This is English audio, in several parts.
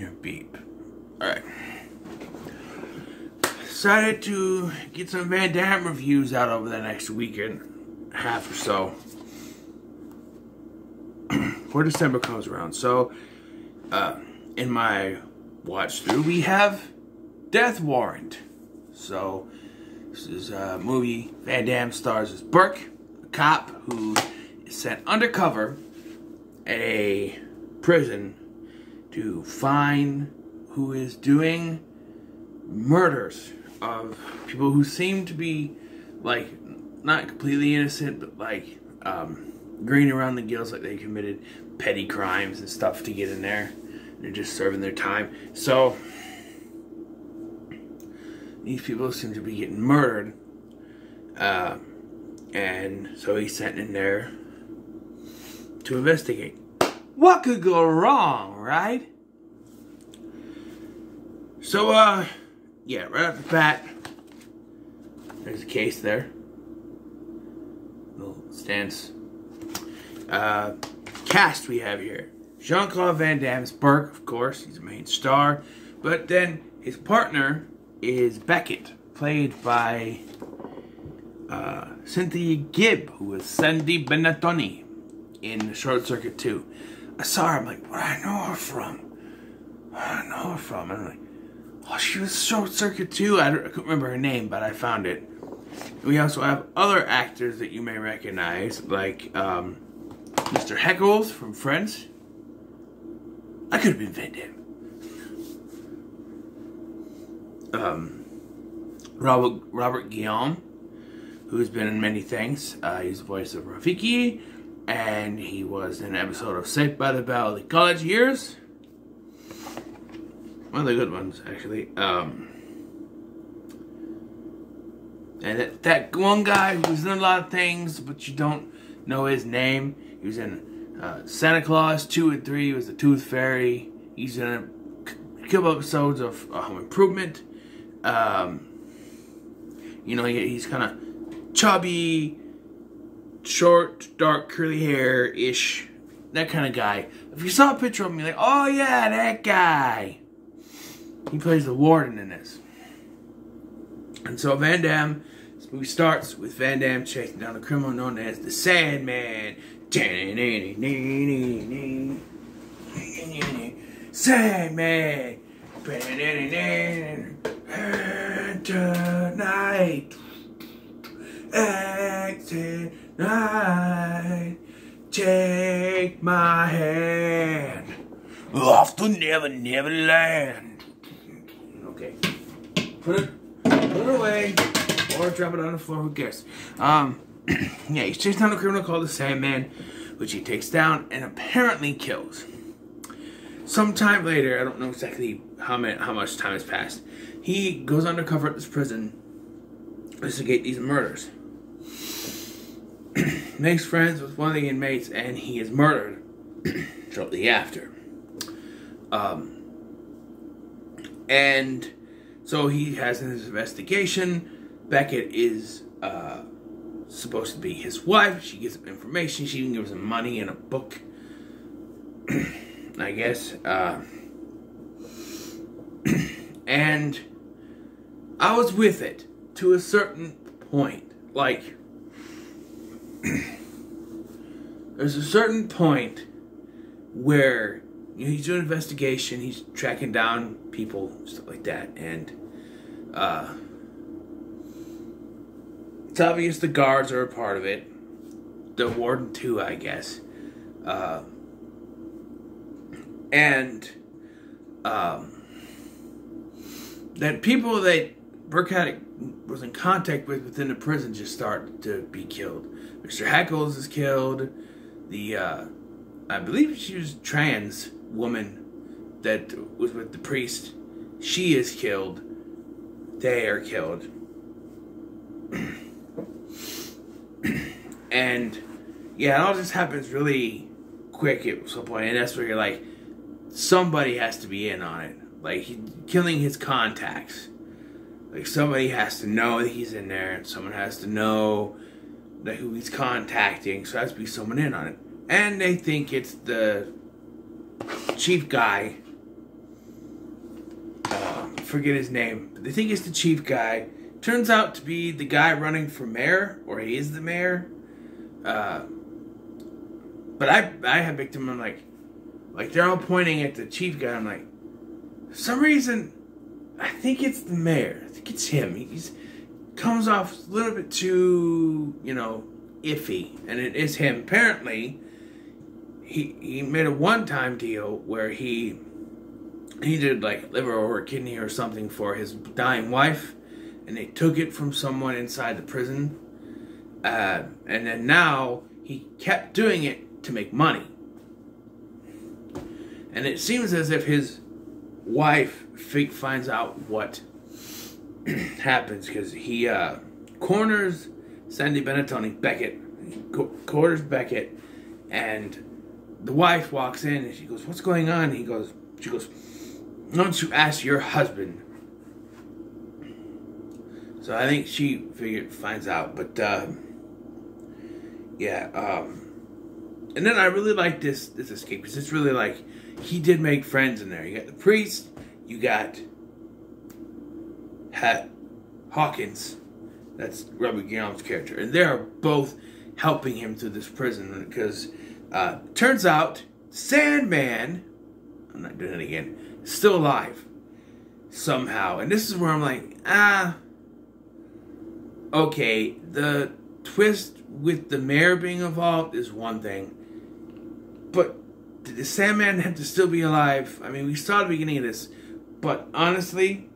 Your beep. Alright. Decided to get some Van Damme reviews out over the next week and a half or so. Before December comes around. So, in my watch through, we have Death Warrant. So, this is a movie Van Damme stars as Burke, a cop who is sent undercover at a prison to find who is doing murders of people who seem to be, like, not completely innocent, but, like, green around the gills, like they committed petty crimes and stuff to get in there. They're just serving their time. So, these people seem to be getting murdered. And so he's sent in there to investigate. What could go wrong, right? So, yeah, right off the bat, there's a case there. Little stance. Cast we have here. Jean-Claude Van Damme's Burke, of course, he's the main star. But then his partner is Beckett, played by Cynthia Gibb, who was Sandy Benattoni in Short Circuit 2. I saw her, I'm like, what do I know her from? And I'm like, oh, she was Short Circuit 2. I couldn't remember her name, but I found it. We also have other actors that you may recognize, like Mr. Heckles from Friends. I could have been Van Damme. Robert Guillaume, who has been in many things. He's the voice of Rafiki, and he was in an episode of Saved by the Bell, the college years. One of the good ones, actually. And that one guy who was in a lot of things, but you don't know his name. He was in Santa Claus 2 and 3. He was the Tooth Fairy. He's in a couple episodes of Home Improvement. You know, he's kind of chubby, short, dark, curly hair-ish. That kind of guy. If you saw a picture of him, you're like, oh yeah, that guy. He plays the warden in this. And so Van Damme, this movie starts with Van Damme chasing down a criminal known as the Sandman. Sandman. And tonight, exit night, take my hand, off to Never Land. Okay, put it away, or drop it on the floor. Who cares? Yeah, he's chasing down a criminal called the Sandman, which he takes down and apparently kills. Sometime later, I don't know exactly how much time has passed, he goes undercover at this prison to investigate these murders. Makes friends with one of the inmates, and he is murdered shortly after. And so he has his investigation. Beckett is supposed to be his wife. She gives him information. She even gives him money and a book, I guess. And I was with it to a certain point. Like, there's a certain point where, you know, he's doing an investigation, he's tracking down people, stuff like that, and it's obvious the guards are a part of it. The warden too, I guess. That people that Burke was in contact with within the prison just start to be killed. Mr. Heckles is killed. The, I believe she was a trans woman that was with the priest. She is killed. They are killed. And, yeah, it all just happens really quick at some point. And that's where you're like, somebody has to be in on it. Like, killing his contacts. Like, somebody has to know that he's in there, and someone has to know that who he's contacting, so there has to be someone in on it. And they think it's the chief guy forget his name, but they think it's the chief guy. Turns out to be the guy running for mayor, or he is the mayor. But I have victim. I'm like they're all pointing at the chief guy. I'm like, for some reason, I think it's the mayor. I think it's him. He's comes off a little bit too, iffy, and it is him. Apparently, he made a one-time deal where he did like liver or a kidney or something for his dying wife, and they took it from someone inside the prison, and then now he kept doing it to make money. And it seems as if his wife finds out what happens, because he corners Sandy Benettoni, Beckett, corners Beckett, and the wife walks in and she goes, "What's going on?" She goes, "Why don't you ask your husband?" So I think she finds out, but yeah. And then I really like this escape, because it's really like he did make friends in there. You got the priest, you got Hawkins, that's Robert Guillaume's character, and they are both helping him through this prison, because turns out Sandman, I'm not doing it again, is still alive somehow. And this is where I'm like, okay, the twist with the mayor being involved is one thing, but did the Sandman have to still be alive? I mean, we saw the beginning of this, but honestly,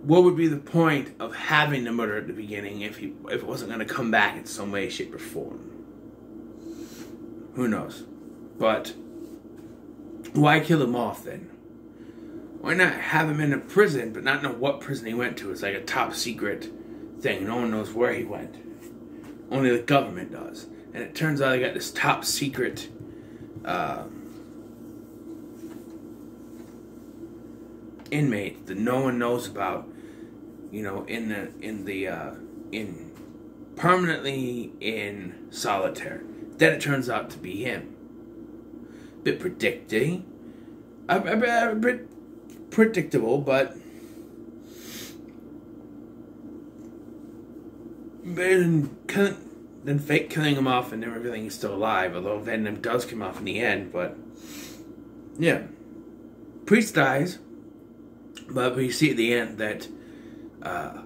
what would be the point of having the murder at the beginning if it wasn't going to come back in some way, shape, or form? Who knows? But why kill him off then? Why not have him in a prison, but not know what prison he went to? It's like a top secret thing. No one knows where he went. Only the government does. And it turns out they got this top secret inmate that no one knows about, in permanently in solitary. Then it turns out to be him. Bit a bit predictable, but then fake killing him off and everything is still alive, although Venom does come off in the end. But yeah, Priest dies, but we see at the end that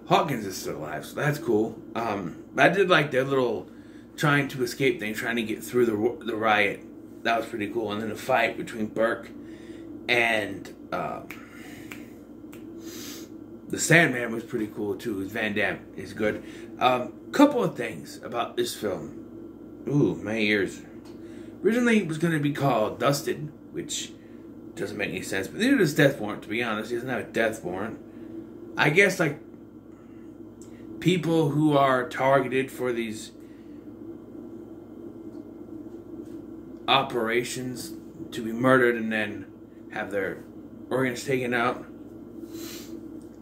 Hawkins is still alive, so that's cool. I did like their little trying to escape thing, trying to get through the riot. That was pretty cool. And then the fight between Burke and the Sandman was pretty cool too. Van Damme is good. Couple of things about this film. Ooh, my ears. Originally it was going to be called Dusted, which doesn't make any sense. But neither does Death Warrant, to be honest. He doesn't have a death warrant. I guess, like, people who are targeted for these operations to be murdered and then have their organs taken out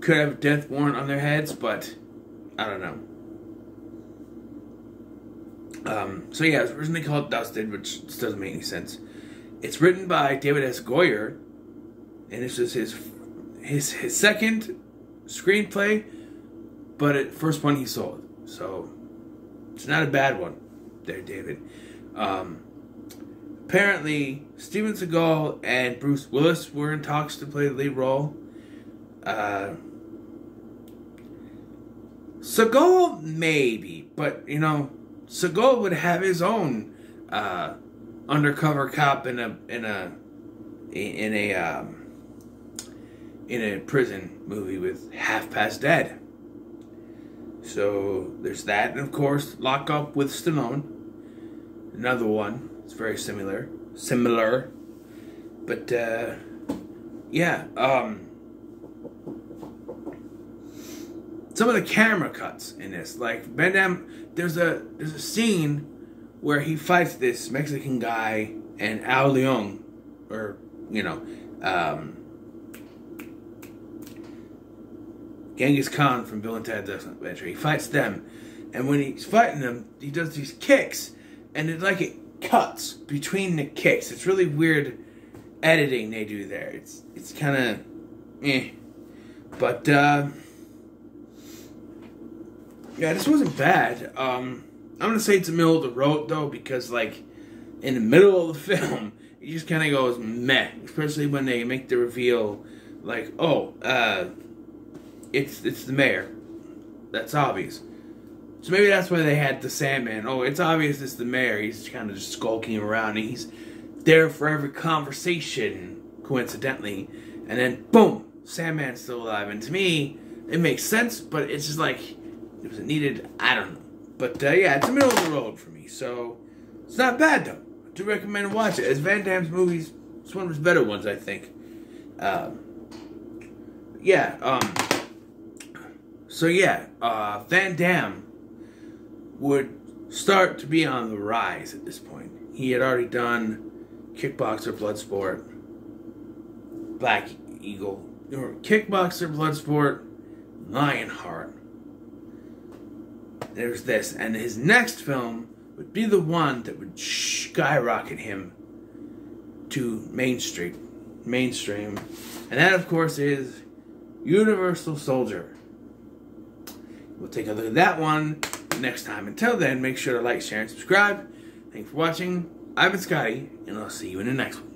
could have a death warrant on their heads, but I don't know. So yeah, it was originally called Dusted, which just doesn't make any sense. It's written by David S. Goyer, and this is his second screenplay, but the first one he sold. So it's not a bad one there, David. Apparently, Steven Seagal and Bruce Willis were in talks to play the lead role. Seagal, maybe, but Seagal would have his own undercover cop in a prison movie with Half Past Dead. So there's that, and of course, Lock Up with Stallone, another one. It's very similar, but yeah. Some of the camera cuts in this, like Van Damme, there's a scene where he fights this Mexican guy and Al Leong, or Genghis Khan from Bill and Ted's Excellent Adventure. He fights them, and when he's fighting them, he does these kicks, and it cuts between the kicks. It's really weird editing they do there. It's kind of but yeah, this wasn't bad. I'm gonna say it's the middle of the road though, because like in the middle of the film, it just kind of goes meh. Especially when they make the reveal, like, oh, it's the mayor. That's obvious. So maybe that's why they had the Sandman. Oh, it's obvious it's the mayor. He's kind of just skulking around. And he's there for every conversation, coincidentally. And then, boom, Sandman's still alive. And to me, it makes sense, but it's just like, it was needed. I don't know. But yeah, it's the middle of the road for me. So it's not bad, though. I do recommend watch it. As Van Damme's movies, it's one of his better ones, I think. So yeah, Van Damme would start to be on the rise at this point. He had already done Kickboxer, Bloodsport, Black Eagle, or Kickboxer, Bloodsport, Lionheart. There's this, and his next film would be the one that would skyrocket him to mainstream, and that, of course, is Universal Soldier. We'll take a look at that one next time. Until then, make sure to like, share, and subscribe. Thanks for watching. I've been Scotty, and I'll see you in the next one.